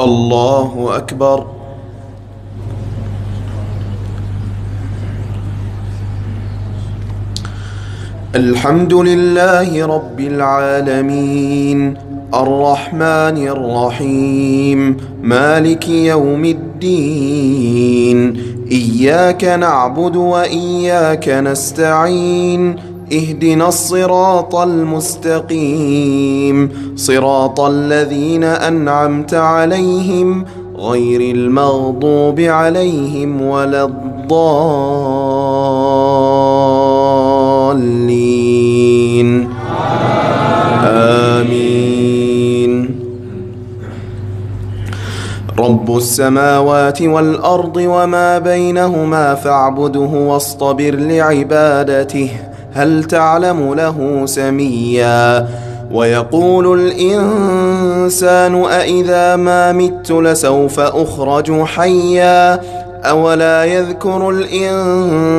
الله أكبر. الحمد لله رب العالمين، الرحمن الرحيم، مالك يوم الدين. إياك نعبد وإياك نستعين، اهدنا الصراط المستقيم، صراط الذين أنعمت عليهم غير المغضوب عليهم ولا الضالين. آمين. رب السماوات والأرض وما بينهما فاعبده واصطبر لعبادته، هل تعلم له سميا؟ ويقول الإنسان أإذا ما مت لسوف أخرج حيا، أولا يذكر الإنسان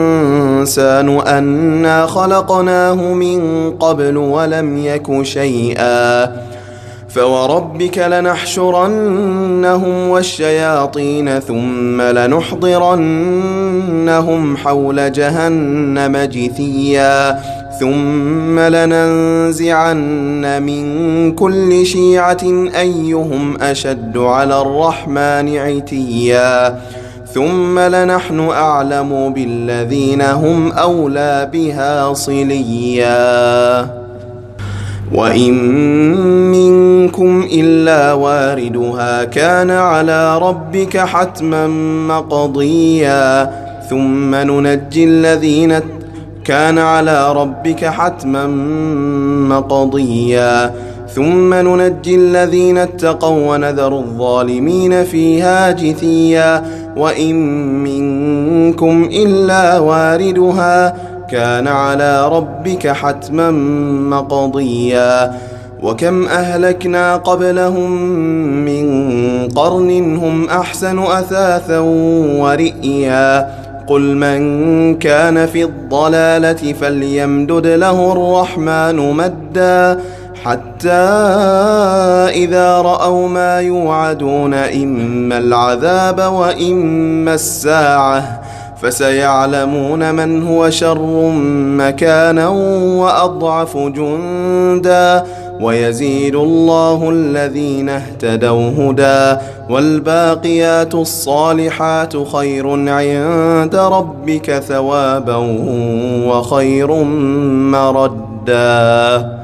أنا خلقناه من قبل ولم يك شيئا. فوربك لنحشرنهم والشياطين ثم لنحضرنهم حول جهنم جثيا، ثم لننزعن من كل شيعة أيهم أشد على الرحمن عتيا، ثم لنحن أعلم بالذين هم أولى بها صليا. وإن منكم إلا واردها كان على ربك حتما مقضيا، ثم ننجي الذين كان على ربك حتما مقضيا، ثم ننجي الذين اتقوا ونذر الظالمين فيها جثيا. وإن منكم إلا واردها كان على ربك حتما مقضيا. وكم أهلكنا قبلهم من قرن هم أحسن أثاثا ورئيا، قل من كان في الضلالة فليمدد له الرحمن مدا، حتى إذا رأوا ما يوعدون إما العذاب وإما الساعة فسيعلمون من هو شر مكانا وأضعف جندا، ويزيد الله الذين اهتدوا هدى، والباقيات الصالحات خير عند ربك ثوابا وخير مردا.